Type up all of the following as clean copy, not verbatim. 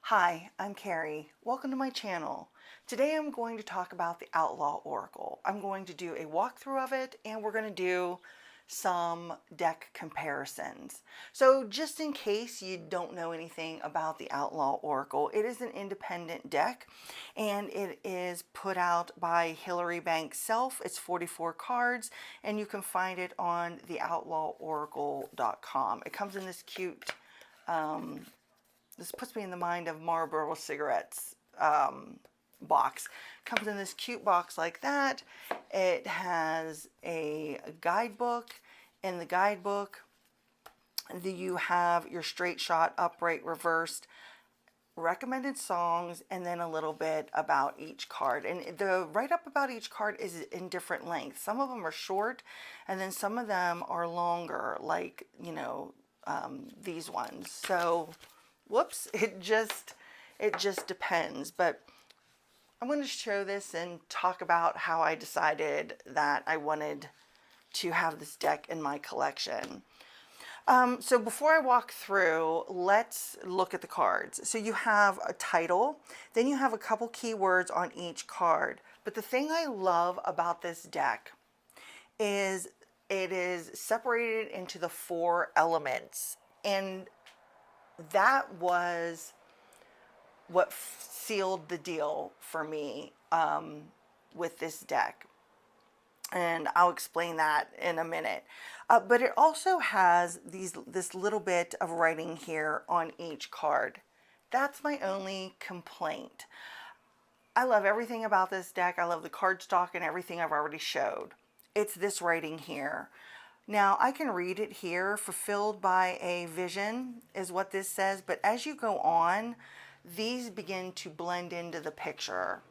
Hi, I'm Carrie. Welcome to my channel. Today I'm going to talk about the Outlaw Oracle. I'm going to do a walkthrough of it and we're going to do some deck comparisons. So just in case you don't know anything about the Outlaw Oracle, it is an independent deck and it is put out by Hillary Banks self. It's 44 cards and you can find it on the outlaworacle.com. It comes in this cute this puts me in the mind of Marlboro cigarettes box. Comes in this cute box like that. It has a guidebook. In the guidebook, you have your straight shot, upright, reversed, recommended songs, and then a little bit about each card. And the write-up about each card is in different lengths. Some of them are short, and then some of them are longer, like, these ones. So whoops, it just depends. But I'm going to show this and talk about how I decided that I wanted to have this deck in my collection. So before I walk through, let's look at the cards. So you have a title, then you have a couple keywords on each card. But the thing I love about this deck is it is separated into the 4 elements. And that was what sealed the deal for me with this deck. And I'll explain that in a minute. But it also has this little bit of writing here on each card. That's my only complaint. I love everything about this deck. I love the cardstock and everything I've already showed. It's this writing here. Now, I can read it here. Fulfilled by a vision is what this says. But as you go on, these begin to blend into the picture.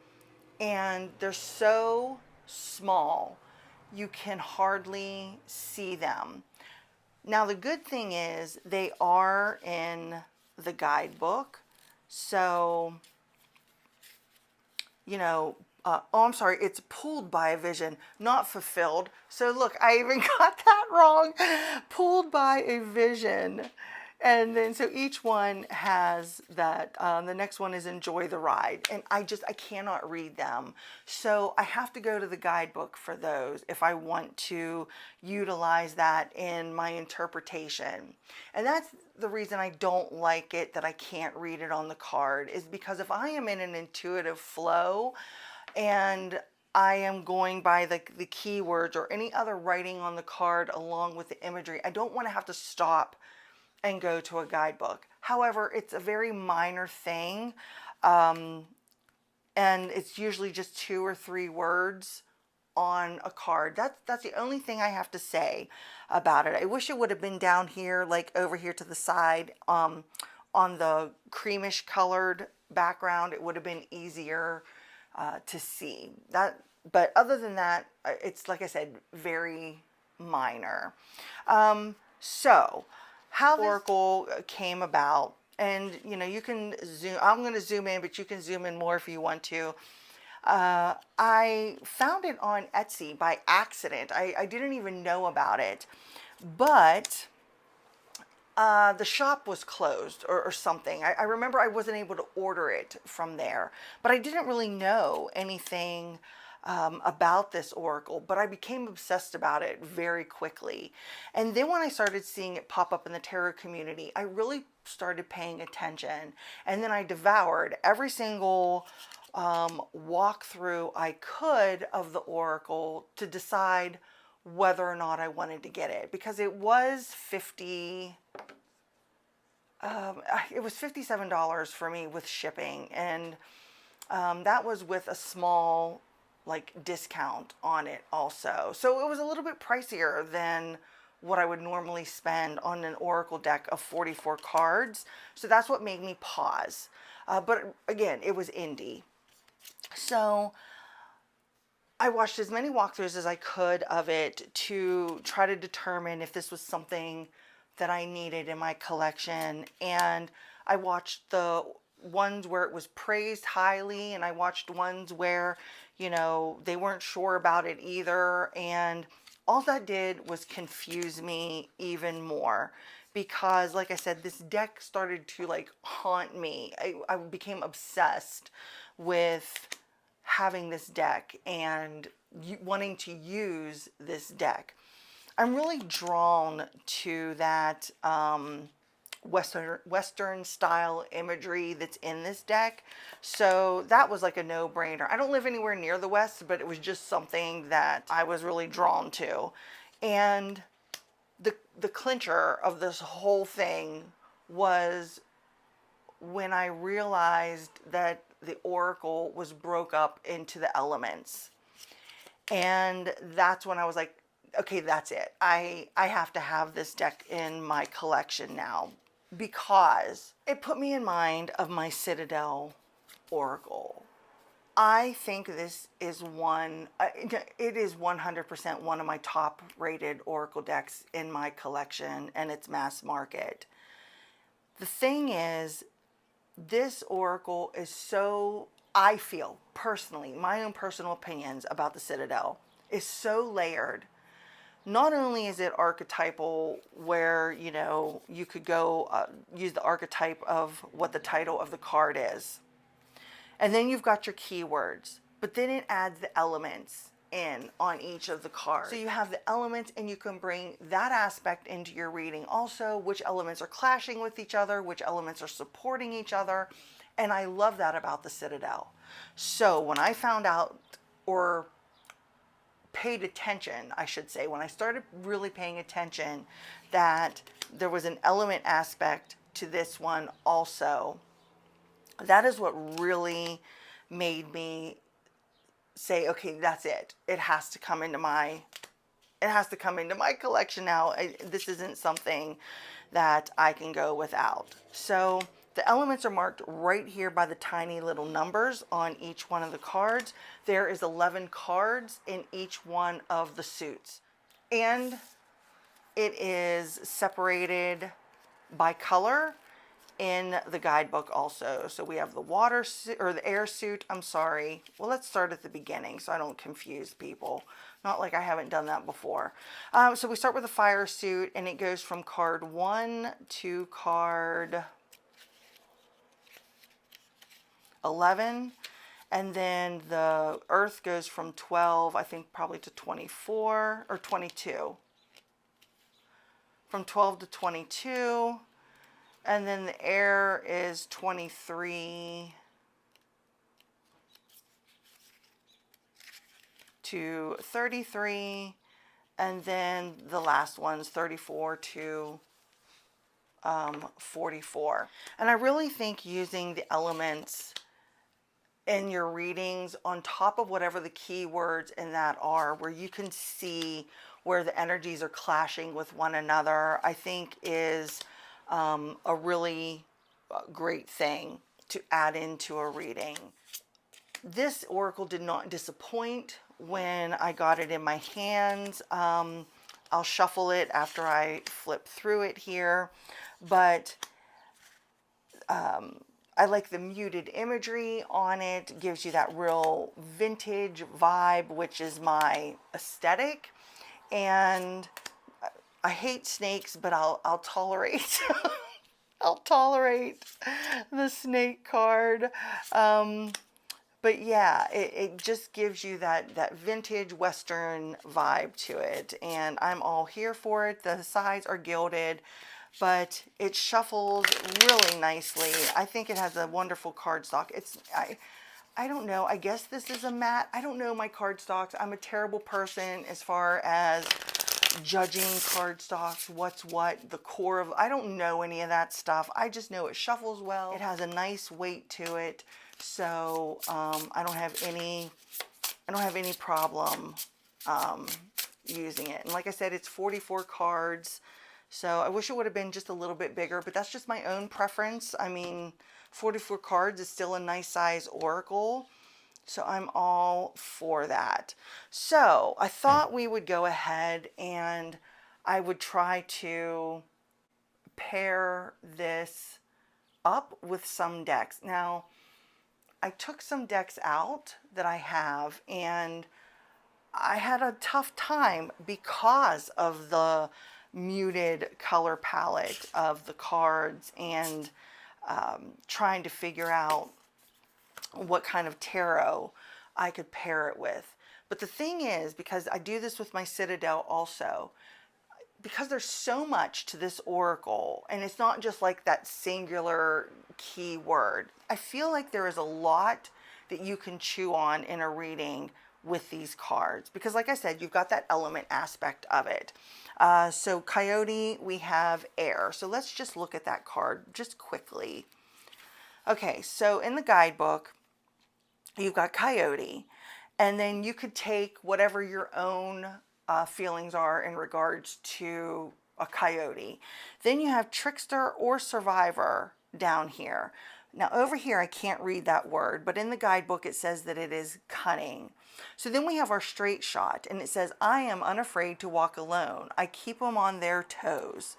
And they're so small, you can hardly see them. Now, the good thing is they are in the guidebook. So, oh, I'm sorry, it's pulled by a vision, not fulfilled. So look, I even got that wrong. Pulled by a vision. And then so each one has that. The next one is enjoy the ride. And I cannot read them. So I have to go to the guidebook for those if I want to utilize that in my interpretation. And that's the reason I don't like it, that I can't read it on the card, is because if I am in an intuitive flow and I am going by the keywords or any other writing on the card along with the imagery, I don't want to have to stop and go to a guidebook. However, it's a very minor thing, and it's usually just 2 or 3 words on a card. That's the only thing I have to say about it. I wish it would have been down here, like over here to the side, on the creamish colored background. It would have been easier to see that. But other than that, it's, like I said, very minor. So how Oracle came about, and you can zoom. I'm going to zoom in, but you can zoom in more if you want to. I found it on Etsy by accident. I didn't even know about it, but the shop was closed or something. I remember I wasn't able to order it from there, but I didn't really know anything about this oracle, but I became obsessed about it very quickly. And then when I started seeing it pop up in the tarot community, I really started paying attention. And then I devoured every single walkthrough I could of the oracle to decide whether or not I wanted to get it, because it was $57 for me with shipping, and that was with a small discount on it also. So it was a little bit pricier than what I would normally spend on an oracle deck of 44 cards. So that's what made me pause. But again, it was indie. So I watched as many walkthroughs as I could of it to try to determine if this was something that I needed in my collection. And I watched the ones where it was praised highly, and I watched ones where they weren't sure about it either, and all that did was confuse me even more, because, like I said, this deck started to like haunt me. I became obsessed with having this deck and wanting to use this deck. I'm really drawn to that Western style imagery that's in this deck. So that was like a no-brainer. I don't live anywhere near the West, but it was just something that I was really drawn to. And the clincher of this whole thing was when I realized that the Oracle was broke up into the elements. And that's when I was like, okay, that's it. I have to have this deck in my collection now, because it put me in mind of my Citadel Oracle. I think this is it is 100% one of my top rated Oracle decks in my collection, and it's mass market. The thing is, this Oracle is so, I feel personally, my own personal opinions about the Citadel, is so layered. Not only is it archetypal, where, you know, you could go use the archetype of what the title of the card is. And then you've got your keywords, but then it adds the elements in on each of the cards. So you have the elements, and you can bring that aspect into your reading also, which elements are clashing with each other, which elements are supporting each other. And I love that about the Citadel. So when I found out, or paid attention, I should say, when I started really paying attention that there was an element aspect to this one also, that is what really made me say, okay, that's it. It has to come into my collection now. This isn't something that I can go without. So the elements are marked right here by the tiny little numbers on each one of the cards. There is 11 cards in each one of the suits. And it is separated by color in the guidebook also. So we have the water suit, or the air suit, I'm sorry. Well, let's start at the beginning so I don't confuse people. Not like I haven't done that before. So we start with the fire suit, and it goes from card 1 to card 11. And then the earth goes from 12, I think probably to 24 or 22. From 12 to 22. And then the air is 23 to 33. And then the last one's 34 to 44. And I really think using the elements in your readings on top of whatever the keywords in that are, where you can see where the energies are clashing with one another, I think is a really great thing to add into a reading. This Oracle did not disappoint when I got it in my hands. I'll shuffle it after I flip through it here, but I like the muted imagery on it. It gives you that real vintage vibe, which is my aesthetic. And I hate snakes, but I'll tolerate I'll tolerate the snake card. But yeah, it just gives you that vintage Western vibe to it, and I'm all here for it. The sides are gilded, but it shuffles really nicely. I think it has a wonderful cardstock. I don't know. I guess this is a matte. I don't know my cardstocks. I'm a terrible person as far as judging cardstocks, what's what, the core of, I don't know any of that stuff. I just know it shuffles well. It has a nice weight to it. So I don't have any problem using it. And like I said, it's 44 cards. So I wish it would have been just a little bit bigger, but that's just my own preference. I mean, 44 cards is still a nice size Oracle. So I'm all for that. So I thought we would go ahead and I would try to pair this up with some decks. Now, I took some decks out that I have, and I had a tough time because of the muted color palette of the cards and trying to figure out what kind of tarot I could pair it with. But the thing is, because I do this with my Citadel also, because there's so much to this oracle, and it's not just like that singular key word, I feel like there is a lot that you can chew on in a reading with these cards, because like I said, you've got that element aspect of it. So Coyote, we have air. So let's just look at that card just quickly. Okay, so in the guidebook, you've got Coyote, and then you could take whatever your own feelings are in regards to a coyote. Then you have trickster or survivor down here. Now over here I can't read that word, but in the guidebook it says that it is cunning. So then we have our straight shot, and it says, I am unafraid to walk alone. I keep them on their toes.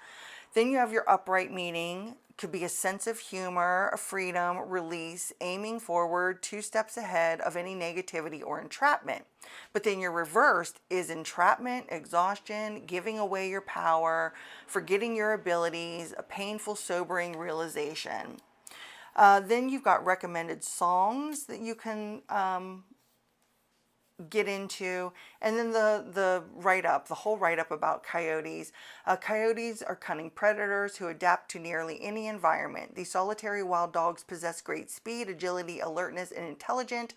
Then you have your upright meaning. Could be a sense of humor, a freedom, release, aiming forward, 2 steps ahead of any negativity or entrapment. But then your reversed is entrapment, exhaustion, giving away your power, forgetting your abilities, a painful, sobering realization. Then you've got recommended songs that you can get into, and then the write-up, the whole write-up about coyotes. Coyotes are cunning predators who adapt to nearly any environment. These solitary wild dogs possess great speed, agility, alertness, and intelligence,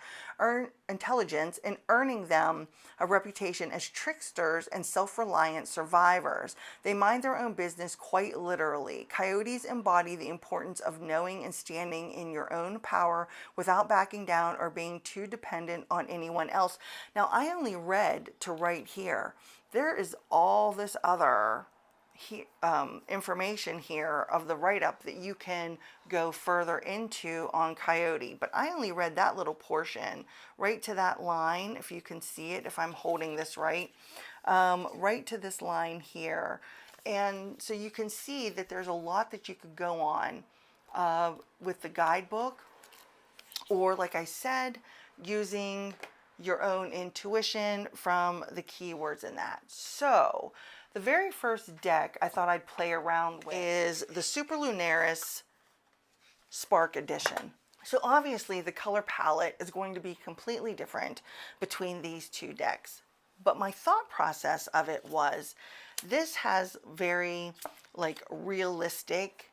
and earning them a reputation as tricksters and self-reliant survivors. They mind their own business quite literally. Coyotes embody the importance of knowing and standing in your own power without backing down or being too dependent on anyone else. Now, I only read to right here. There is all this other information here of the write-up that you can go further into on Coyote, but I only read that little portion right to that line, if you can see it, if I'm holding this right, right to this line here. And so you can see that there's a lot that you could go on with the guidebook, or like I said, using your own intuition from the keywords in that. So the very first deck I thought I'd play around with is the Superlunaris Spark Edition. So obviously the color palette is going to be completely different between these two decks. But my thought process of it was, this has very like realistic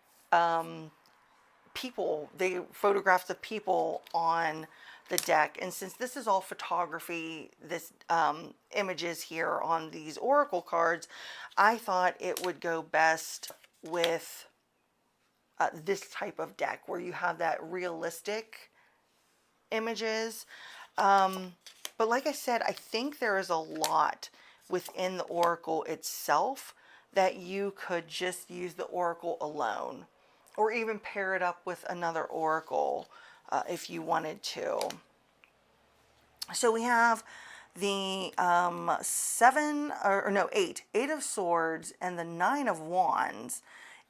people, photographs of people on the deck, and since this is all photography, this images here on these oracle cards, I thought it would go best with this type of deck where you have that realistic images. But like I said, I think there is a lot within the oracle itself that you could just use the oracle alone, or even pair it up with another oracle if you wanted to. So we have the eight of swords and the 9 of wands,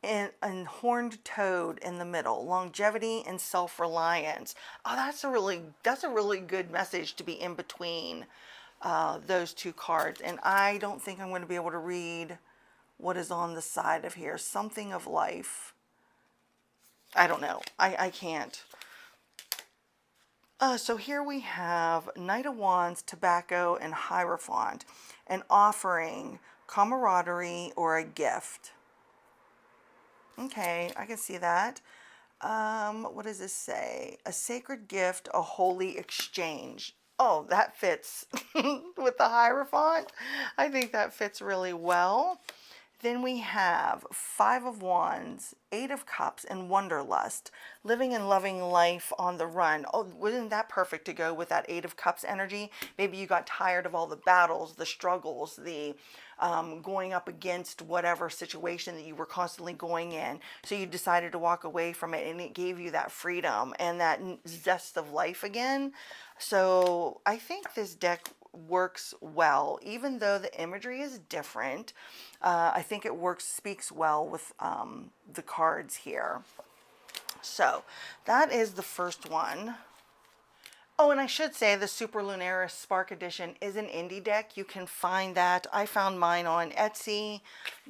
and horned toad in the middle, longevity and self-reliance. Oh, that's a really good message to be in between those two cards. And I don't think I'm going to be able to read what is on the side of here. Something of life. I don't know. I can't. So here we have Knight of Wands, Tobacco, and Hierophant. An offering, camaraderie, or a gift. Okay, I can see that. What does this say? A sacred gift, a holy exchange. Oh, that fits with the Hierophant. I think that fits really well. Then we have 5 of Wands, 8 of Cups, and Wanderlust. Living and loving life on the run. Oh, wasn't that perfect to go with that 8 of Cups energy? Maybe you got tired of all the battles, the struggles, the going up against whatever situation that you were constantly going in. So you decided to walk away from it, and it gave you that freedom and that zest of life again. So I think this deck works well, even though the imagery is different. I think it speaks well with the cards here. So that is the first one. Oh, and I should say the Superlunaris Spark Edition is an indie deck. You can find that. I found mine on Etsy,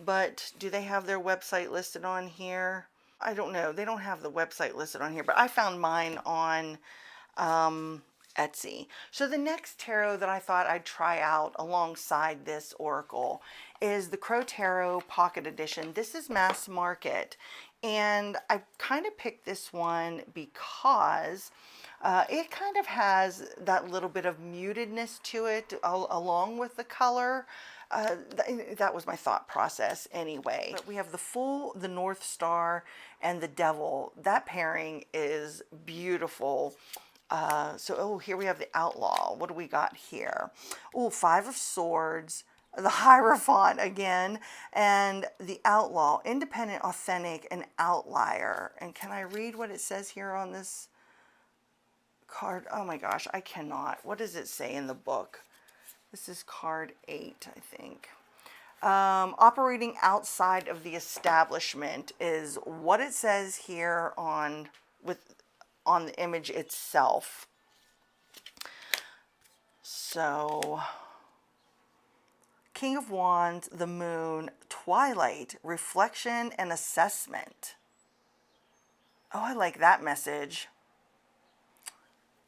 but do they have their website listed on here? I don't know. They don't have the website listed on here, but I found mine on Etsy. So the next tarot that I thought I'd try out alongside this oracle is the Crow Tarot Pocket Edition. This is mass market, and I kind of picked this one because it kind of has that little bit of mutedness to it along with the color. That was my thought process anyway. But we have the Fool, the North Star, and the Devil. That pairing is beautiful. So here we have the Outlaw. What do we got here? Oh, Five of Swords, the Hierophant again, and the Outlaw, independent, authentic, and outlier. And can I read what it says here on this card? Oh my gosh, I cannot. What does it say in the book? This is card 8, I think. Operating outside of the establishment is what it says here on the image itself. So, King of Wands, the Moon, Twilight, reflection and assessment. Oh, I like that message.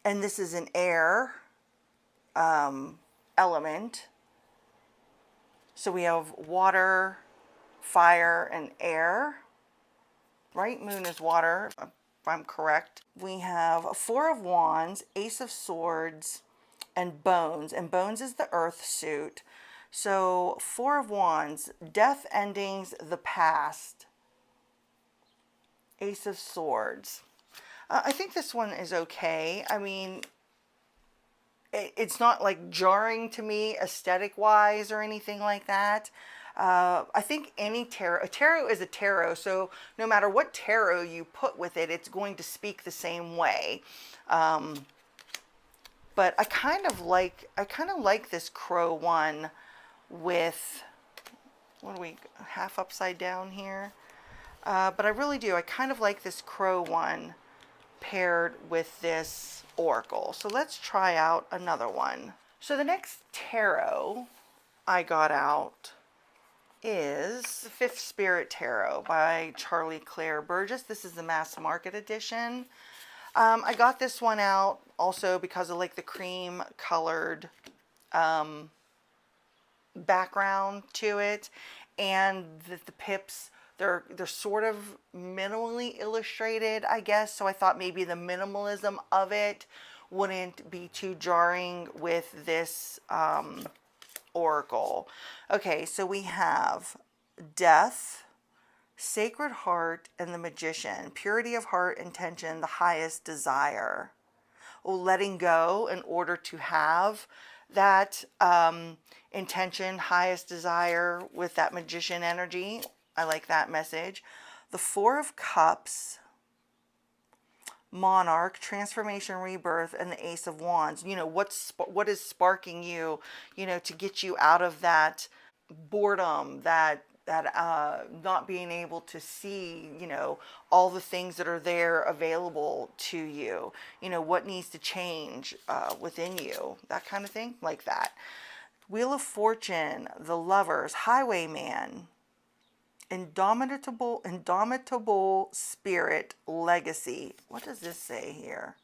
And this is an air element. So we have water, fire, and air. Right? Moon is water, if I'm correct. We have Four of Wands, Ace of Swords, and Bones. And Bones is the earth suit. So Four of Wands, death, endings, the past. Ace of Swords. I think this one is okay. I mean, it's not like jarring to me aesthetic wise or anything like that. I think any tarot, a tarot is a tarot, so no matter what tarot you put with it, it's going to speak the same way. But I kind of like this crow one with, what are we, half upside down here? But I really do. I kind of like this crow one paired with this oracle. So let's try out another one. So the next tarot I got out is the Fifth Spirit Tarot by Charlie Claire Burgess. This is the mass market edition. I got this one out also because of like the cream colored background to it, and the pips, they're sort of minimally illustrated, I guess. So I thought maybe the minimalism of it wouldn't be too jarring with this oracle. Okay, so we have Death, Sacred Heart, and the Magician. Purity of heart, intention, the highest desire. Oh, letting go in order to have that intention, highest desire with that Magician energy. I like that message. The Four of Cups, Monarch, transformation, rebirth, and the Ace of Wands. You know, what is sparking you, you know, to get you out of that boredom, that not being able to see, you know, all the things that are there available to you. You know, what needs to change within you, that kind of thing, like that. Wheel of Fortune, the Lovers, Highwayman, Indomitable Spirit, Legacy. What does this say here?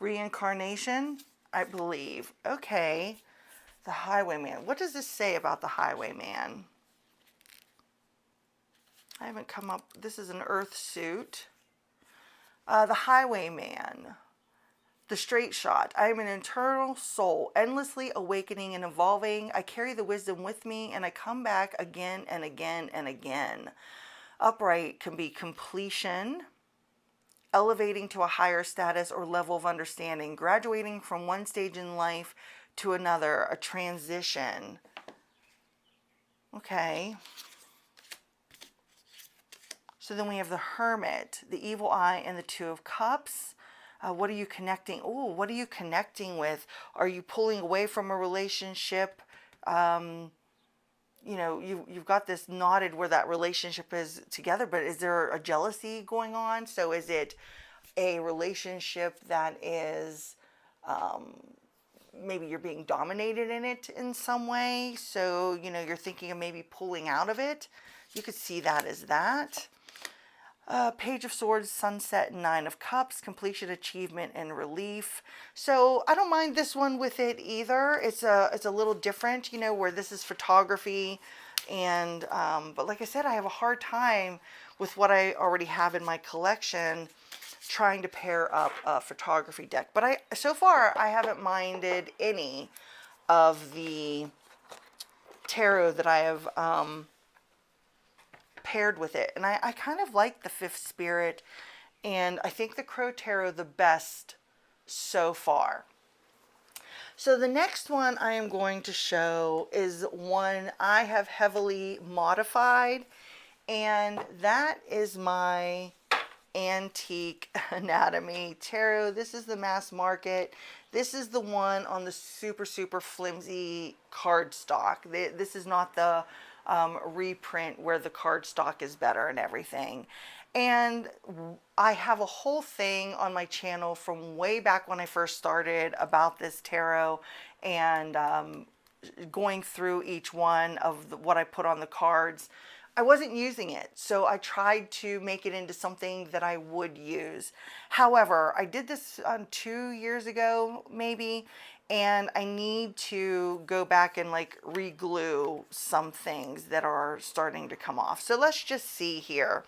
Reincarnation, I believe. Okay. The Highwayman. What does this say about the Highwayman? I haven't come up. This is an earth suit. The Highwayman. The Straight Shot. I am an eternal soul, endlessly awakening and evolving. I carry the wisdom with me, and I come back again and again and again. Upright can be completion, elevating to a higher status or level of understanding, graduating from one stage in life to another, a transition. Okay. So then we have the Hermit, the Evil Eye, and the Two of Cups. What are you connecting? Oh, what are you connecting with? Are you pulling away from a relationship? You know, you've got this knotted where that relationship is together, but is there a jealousy going on? So is it a relationship that is, maybe you're being dominated in it in some way. So, you know, you're thinking of maybe pulling out of it. You could see that as that. Page of Swords, Sunset, Nine of Cups, completion, achievement, and relief. So I don't mind this one with it either. It's a little different, you know, where this is photography, and but like I said, I have a hard time with what I already have in my collection trying to pair up a photography deck. But so far I haven't minded any of the tarot that I have paired with it. And I kind of like the Fifth Spirit, and I think the Crow Tarot the best so far. So the next one I am going to show is one I have heavily modified, and that is my Antique Anatomy Tarot. This is the mass market. This is the one on the super flimsy cardstock. This is not the reprint where the cardstock is better and everything. And I have a whole thing on my channel from way back when I first started about this tarot, and going through each one of what I put on the cards. I wasn't using it, so I tried to make it into something that I would use. However, I did this 2 years ago, maybe, and I need to go back and like re-glue some things that are starting to come off. So let's just see here.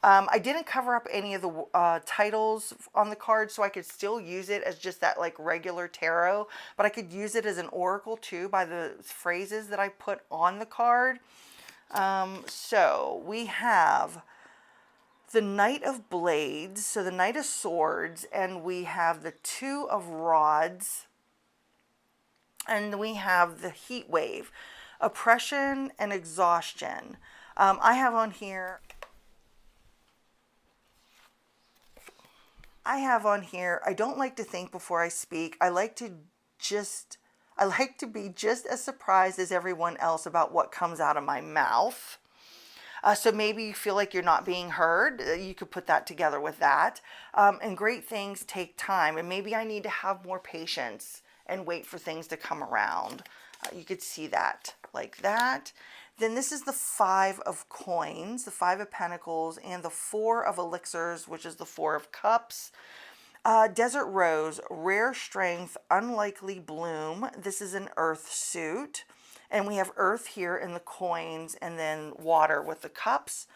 I didn't cover up any of the titles on the card, so I could still use it as just that like regular tarot, but I could use it as an oracle too by the phrases that I put on the card. So we have the Knight of Blades, so the Knight of Swords, and we have the Two of Rods, and we have the Heat Wave, oppression and exhaustion. I have on here, I don't like to think before I speak. I like to be just as surprised as everyone else about what comes out of my mouth. So maybe you feel like you're not being heard. You could put that together with that. And great things take time. And maybe I need to have more patience and wait for things to come around. You could see that like that. Then this is the Five of Coins, the Five of Pentacles, and the Four of Elixirs, which is the Four of Cups. Desert Rose, rare strength, unlikely bloom. This is an earth suit. And we have earth here in the coins, and then water with the cups.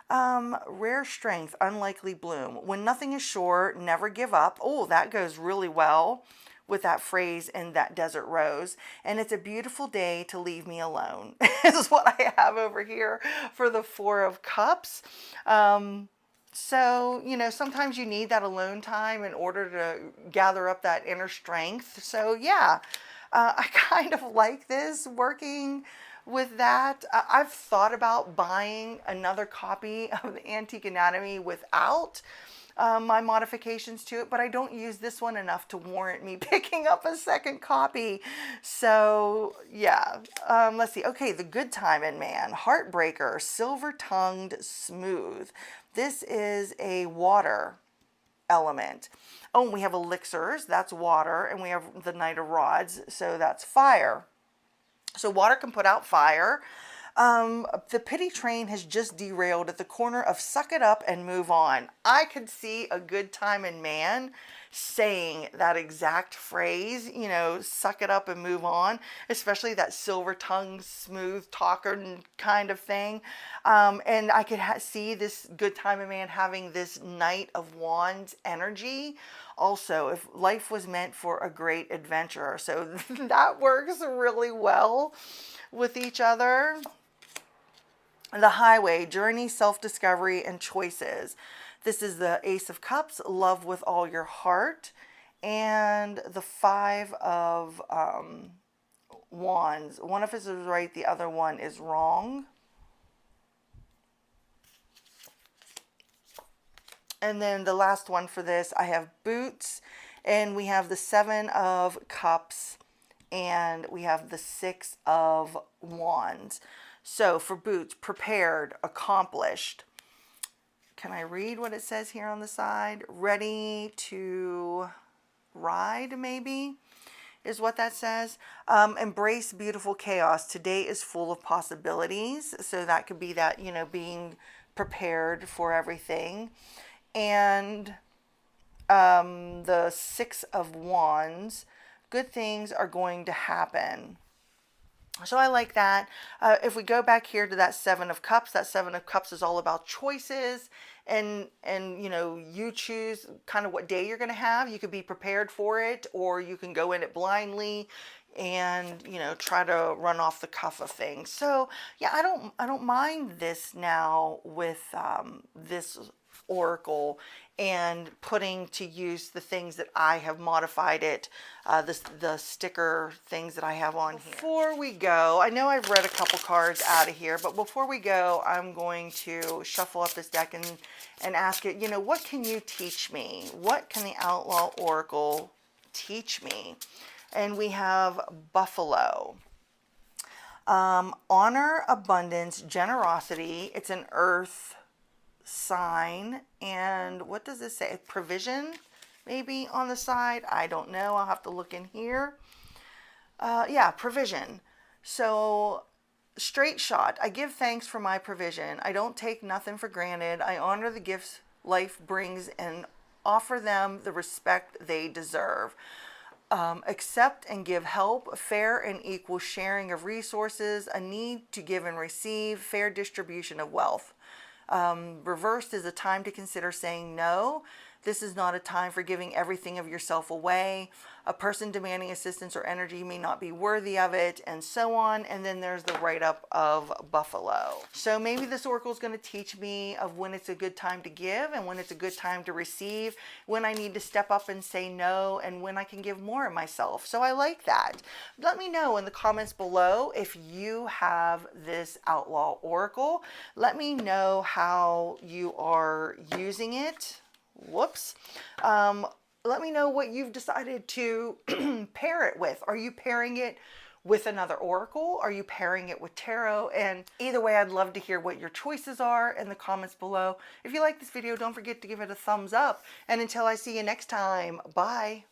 Rare strength, unlikely bloom. When nothing is sure, never give up. Oh, that goes really well with that phrase in that Desert Rose. And it's a beautiful day to leave me alone. This is what I have over here for the Four of Cups. So, you know, sometimes you need that alone time in order to gather up that inner strength. So, yeah, I kind of like this working with that. I've thought about buying another copy of the Antique Anatomy without my modifications to it, but I don't use this one enough to warrant me picking up a second copy. So yeah, let's see. Okay, the Good Time in Man, Heartbreaker, Silver-Tongued Smooth. This is a water element. Oh, and we have elixirs, that's water, and we have the Knight of Rods, so that's fire. So water can put out fire. The pity train has just derailed at the corner of suck it up and move on. I could see a Good Time in Man saying that exact phrase, you know, suck it up and move on, especially that silver-tongued, smooth talker kind of thing. And I could see this Good Time in Man having this Knight of Wands energy. Also, if life was meant for a great adventurer. So that works really well with each other. The Highway, Journey, Self-Discovery, and Choices. This is the Ace of Cups, Love with All Your Heart, and the Five of Wands. One of us is right, the other one is wrong. And then the last one for this, I have Boots, and we have the Seven of Cups, and we have the Six of Wands. So for Boots, prepared, accomplished, can I read what it says here on the side? Ready to ride, maybe, is what that says. Embrace beautiful chaos. Today is full of possibilities. So that could be that, you know, being prepared for everything. And the Six of Wands, good things are going to happen. So I like that. If we go back here to that Seven of Cups, that Seven of Cups is all about choices, and you know, you choose kind of what day you're going to have. You could be prepared for it, or you can go in it blindly and, you know, try to run off the cuff of things. So yeah, I don't mind this now with this oracle and putting to use the things that I have modified it, the sticker things that I have on here. Before we go, I know I've read a couple cards out of here, but before we go, I'm going to shuffle up this deck and ask it, you know, what can you teach me? What can the Outlaw Oracle teach me? And we have Buffalo. Honor, abundance, generosity. It's an earth sign. And what does this say? Provision, maybe on the side. I don't know. I'll have to look in here. Yeah, provision. So straight shot. I give thanks for my provision. I don't take nothing for granted. I honor the gifts life brings and offer them the respect they deserve. Accept and give help, fair and equal sharing of resources, a need to give and receive, fair distribution of wealth. Reversed is a time to consider saying no. This is not a time for giving everything of yourself away. A person demanding assistance or energy may not be worthy of it, and so on. And then there's the write-up of Buffalo. So maybe this oracle is going to teach me of when it's a good time to give and when it's a good time to receive, when I need to step up and say no, and when I can give more of myself. So I like that. Let me know in the comments below if you have this Outlaw Oracle. Let me know how you are using it. Whoops. Let me know what you've decided to pair it with. Are you pairing it with another oracle? Are you pairing it with tarot? And either way, I'd love to hear what your choices are in the comments below. If you like this video, don't forget to give it a thumbs up. And until I see you next time, bye.